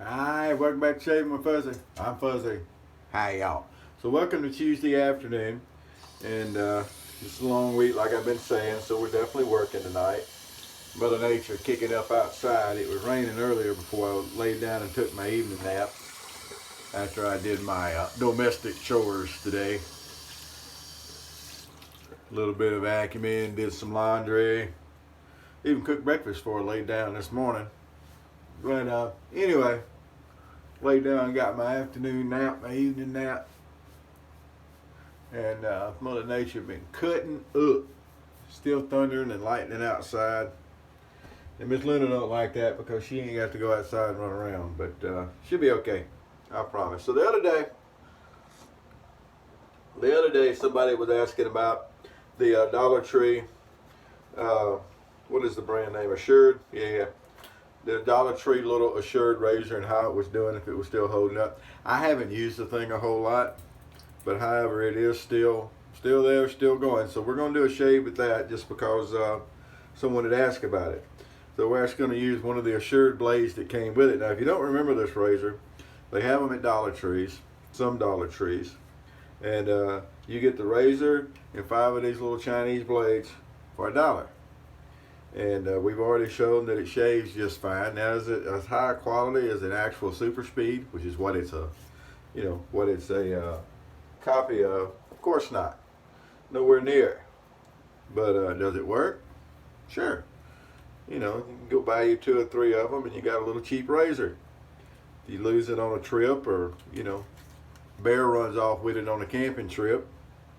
Hi, welcome back to Shaving with Fuzzy. I'm Fuzzy. Hi, y'all. So welcome to Tuesday afternoon. And it's a long week, like I've been saying, so we're definitely working tonight. Mother Nature kicking up outside. It was raining earlier before I laid down and took my evening nap after I did my domestic chores today. A little bit of vacuuming, did some laundry, even cooked breakfast before I laid down this morning. But anyway, laid down and got my afternoon nap, my evening nap. And Mother Nature been cutting up. Still thundering and lightning outside. And Miss Linda don't like that because she ain't got to go outside and run around. But she'll be okay, I promise. So the other day somebody was asking about the Dollar Tree, what is the brand name? Assured? Yeah. The Dollar Tree little Assured razor and how it was doing, if it was still holding up. I haven't used the thing a whole lot, but however, it is still there, still going. So we're going to do a shave with that just because someone had asked about it. So we're actually going to use one of the Assured blades that came with it. Now, if you don't remember this razor, they have them at Dollar Trees, some Dollar Trees. And you get the razor and 5 of these little Chinese blades for $1. And we've already shown that it shaves just fine. Now, is it as high quality as an actual Super Speed, which is what it's a, copy of? Of course not. Nowhere near. But does it work? Sure. You can go buy you 2 or 3 of them, and you got a little cheap razor. If you lose it on a trip, or bear runs off with it on a camping trip,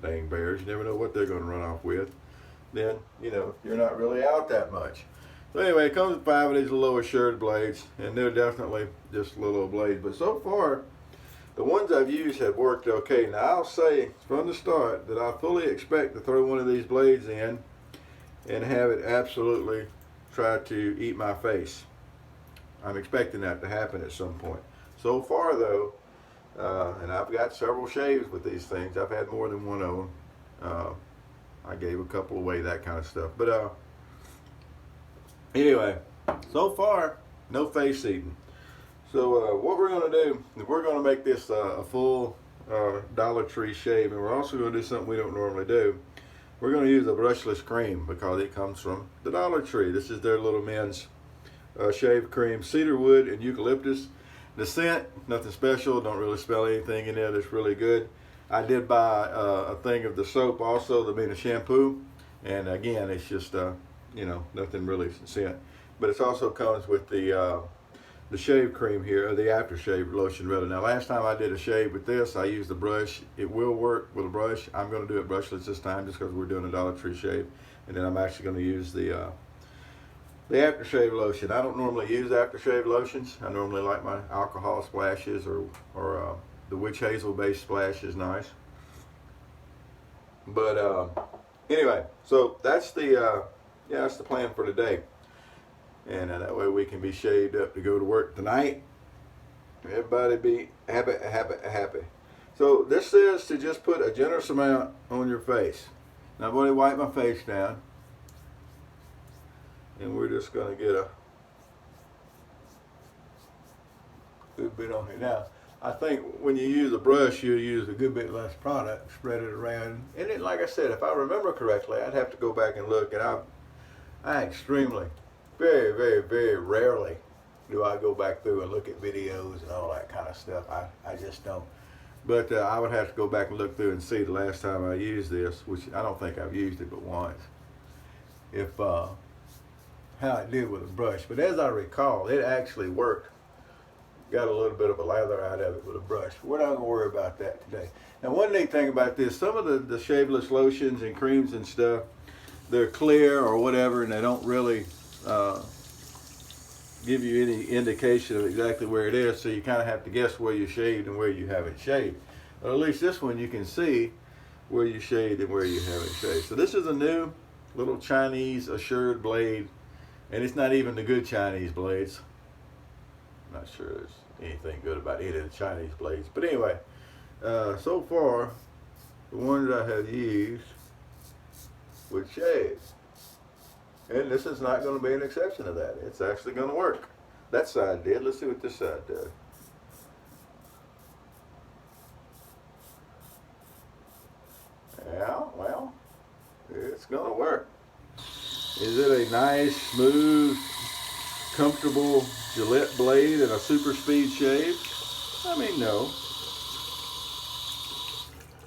dang bears, you never know what they're going to run off with, then you're not really out that much. So anyway, it comes with 5 of these little Assured blades, and they're definitely just little old blades. But so far, the ones I've used have worked okay. Now I'll say from the start that I fully expect to throw one of these blades in and have it absolutely try to eat my face. I'm expecting that to happen at some point. So far though, and I've got several shaves with these things. I've had more than one of them. I gave a couple away, that kind of stuff. But anyway, so far, no face eating. So what we're going to do, we're going to make this a full Dollar Tree shave, and we're also going to do something we don't normally do. We're going to use a brushless cream because it comes from the Dollar Tree. This is their little men's shave cream, cedarwood and eucalyptus. The scent, nothing special, don't really smell anything in there that's really good. I did buy a thing of the soap also, the shampoo, and again, it's just nothing really scent. But it also comes with the shave cream here, or the aftershave lotion rather. Now, last time I did a shave with this, I used a brush. It will work with a brush. I'm going to do it brushless this time just because we're doing a Dollar Tree shave, and then I'm actually going to use the aftershave lotion. I don't normally use aftershave lotions. I normally like my alcohol splashes or the witch hazel based splash is nice. But anyway, so that's the plan for today. And that way we can be shaved up to go to work tonight. Everybody be happy, happy, happy. So this says to just put a generous amount on your face. Now I've already wiped my face down. And we're just going to get a good bit on here. Now, I think when you use a brush, you'll use a good bit less product, spread it around. And then, like I said, if I remember correctly, I'd have to go back and look. And I extremely, very, very, very rarely do I go back through and look at videos and all that kind of stuff. I just don't. But I would have to go back and look through and see the last time I used this, which I don't think I've used it but once. If how it did with a brush. But as I recall, it actually worked. Got a little bit of a lather out of it with a brush. We're not going to worry about that today. Now, one neat thing about this, some of the shaveless lotions and creams and stuff, they're clear or whatever, and they don't really give you any indication of exactly where it is, so you kind of have to guess where you shaved and where you haven't shaved. But at least this one you can see where you shaved and where you haven't shaved. So this is a new little Chinese Assured blade, and it's not even the good Chinese blades. I'm not sure there's anything good about any of the Chinese blades. But anyway, so far, the ones I have used would shave. And this is not going to be an exception to that. It's actually going to work. that side did. Let's see what this side does. Yeah, well, it's gonna work. Is it a nice, smooth, comfortable Gillette blade and a super speed shave? I mean, no.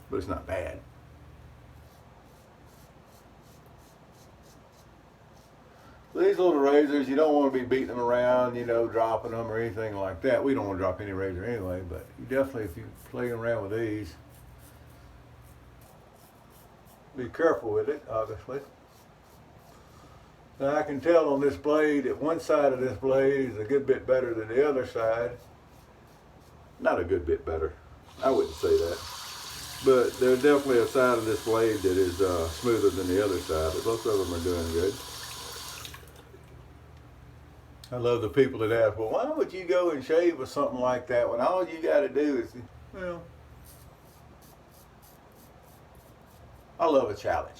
But it's not bad. These little razors, you don't want to be beating them around, you know, dropping them or anything like that. We don't want to drop any razor anyway, but you definitely, if you play around with these, be careful with it, obviously. Now I can tell on this blade that one side of this blade is a good bit better than the other side. Not a good bit better, I wouldn't say that. But there's definitely a side of this blade that is smoother than the other side, but both of them are doing good. I love the people that ask, well, why would you go and shave with something like that when all you got to do is, well, I love a challenge.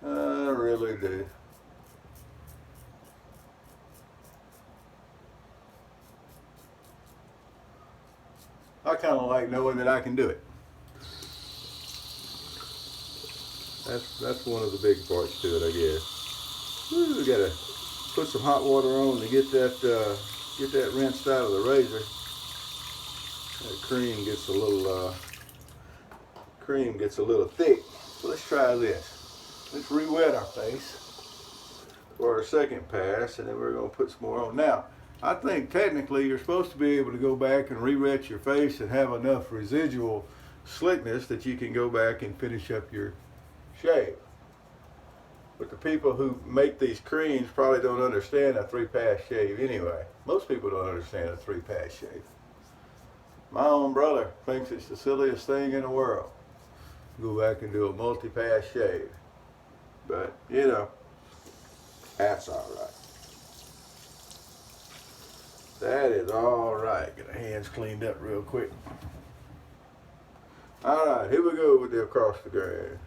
I really do. I kind of like knowing that I can do it. That's one of the big parts to it, I guess. Ooh, we gotta put some hot water on to get that rinsed out of the razor. That cream gets a little thick. So let's try this. Let's re-wet our face for our second pass, and then we're gonna put some more on. Now, I think technically you're supposed to be able to go back and re-wet your face and have enough residual slickness that you can go back and finish up your shave. But the people who make these creams probably don't understand a 3-pass shave anyway. Most people don't understand a 3-pass shave. My own brother thinks it's the silliest thing in the world. Go back and do a multi-pass shave. But, you know, that's all right. That is all right. Get our hands cleaned up real quick. All right, here we go with the across the grain.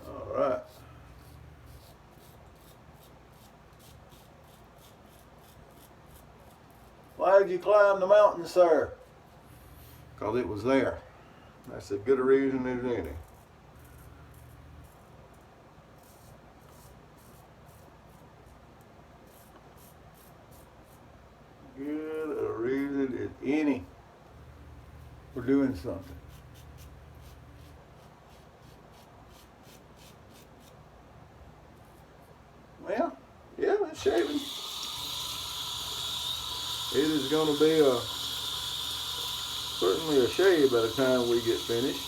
All right. Why did you climb the mountain, sir? Because it was there. That's as good a reason as any. Good a reason as any for doing something. Well, yeah, it's shaving. It is going to be certainly a shave by the time we get finished.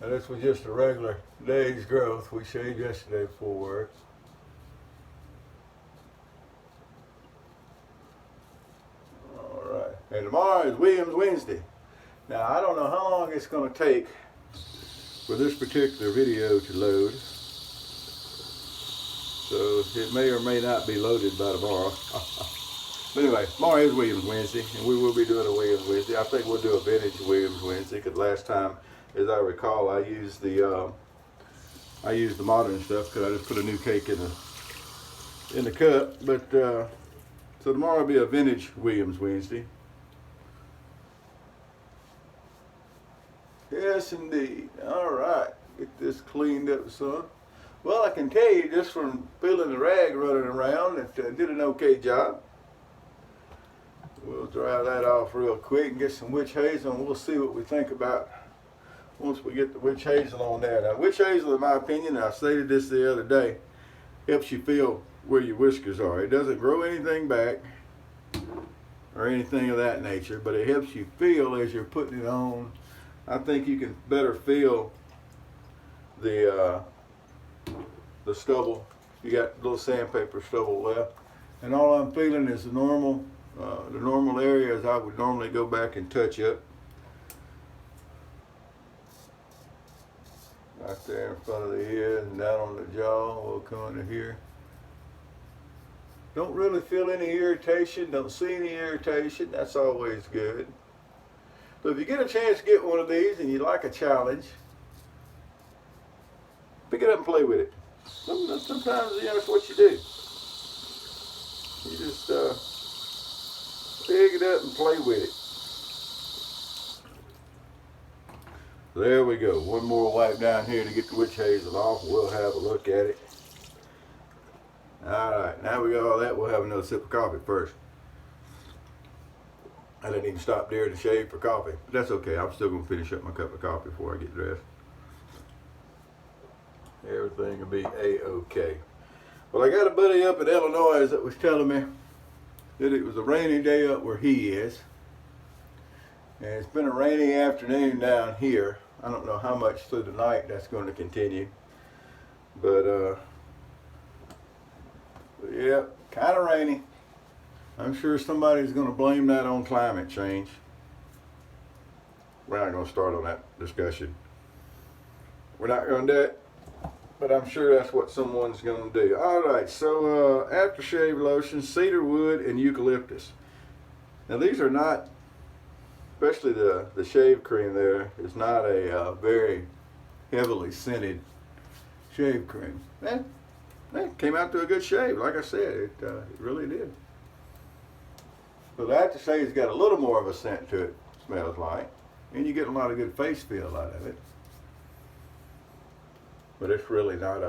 Now this was just a regular day's growth. We shaved yesterday before work. All right, and tomorrow is Williams Wednesday. Now I don't know how long it's going to take for this particular video to load, so it may or may not be loaded by tomorrow. But anyway, tomorrow is Williams Wednesday, and we will be doing a Williams Wednesday. I think we'll do a vintage Williams Wednesday, because last time, as I recall, I used the modern stuff because I just put a new cake in the cup. But so tomorrow will be a vintage Williams Wednesday. Yes, indeed. All right, get this cleaned up, son. Well, I can tell you just from feeling the rag running around that did an okay job. We'll dry that off real quick and get some witch hazel, and we'll see what we think about once we get the witch hazel on there. Now, witch hazel, in my opinion, and I stated this the other day, helps you feel where your whiskers are. It doesn't grow anything back or anything of that nature, but it helps you feel as you're putting it on. I think you can better feel the stubble. You got a little sandpaper stubble left, and all I'm feeling is the normal areas I would normally go back and touch up. Right there in front of the ear and down on the jaw. We'll come under here. Don't really feel any irritation, don't see any irritation. That's always good. So if you get a chance to get one of these and you like a challenge, pick it up and play with it. Sometimes, you know, that's what you do. You just pick it up and play with it. There we go. One more wipe down here to get the witch hazel off. We'll have a look at it. Alright, now we got all that, we'll have another sip of coffee first. I didn't even stop there to shave for coffee. But that's okay, I'm still going to finish up my cup of coffee before I get dressed. Everything will be A-okay. Well, I got a buddy up in Illinois that was telling me that it was a rainy day up where he is. And it's been a rainy afternoon down here. I don't know how much through the night that's going to continue. But, yeah, kind of rainy. I'm sure somebody's going to blame that on climate change. We're not going to start on that discussion. We're not going to do it, but I'm sure that's what someone's going to do. All right, so aftershave lotion, cedar wood, and eucalyptus. Now these are not, especially the shave cream there, is not a very heavily scented shave cream. It came out to a good shave, like I said, it really did. But I have to say it's got a little more of a scent to it, smells like. And you get a lot of good face feel out of it. But it's really not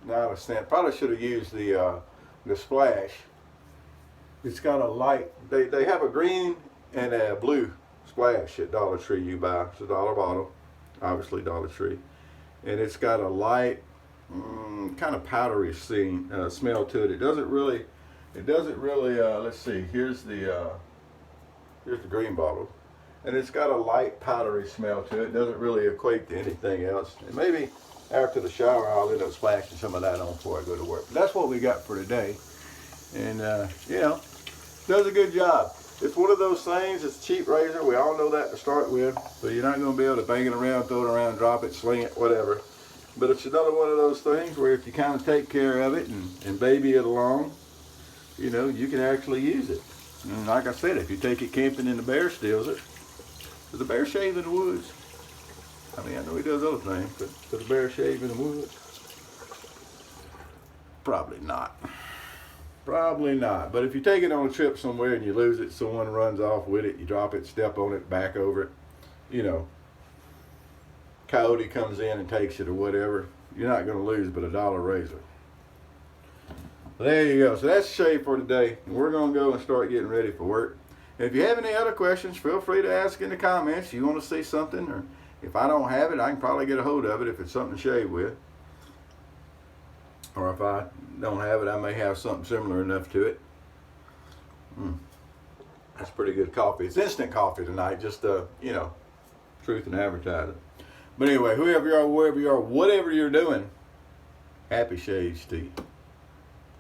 a scent. Probably should have used the splash. It's got a light, they have a green and a blue splash at Dollar Tree you buy. It's $1 bottle, obviously Dollar Tree. And it's got a light, kind of powdery smell to it. It doesn't really, let's see, here's the green bottle. And it's got a light powdery smell to it. It doesn't really equate to anything else. And maybe after the shower I'll end up splashing some of that on before I go to work. But that's what we got for today. And you know, does a good job. It's one of those things, it's a cheap razor. We all know that to start with. So you're not going to be able to bang it around, throw it around, drop it, sling it, whatever. But it's another one of those things where if you kind of take care of it and baby it along, you know, you can actually use it. And like I said, if you take it camping and the bear steals it, does the bear shave in the woods? I mean, I know he does other things, but does the bear shave in the woods? Probably not. Probably not. But if you take it on a trip somewhere and you lose it, someone runs off with it, you drop it, step on it, back over it, you know, coyote comes in and takes it or whatever, you're not going to lose but $1 razor. There you go. So that's the shave for today. We're going to go and start getting ready for work. If you have any other questions, feel free to ask in the comments. You want to see something, or if I don't have it, I can probably get a hold of it if it's something to shave with. Or if I don't have it, I may have something similar enough to it. That's pretty good coffee. It's instant coffee tonight, just, you know, truth in advertising. But anyway, whoever you are, wherever you are, whatever you're doing, happy shaves to you.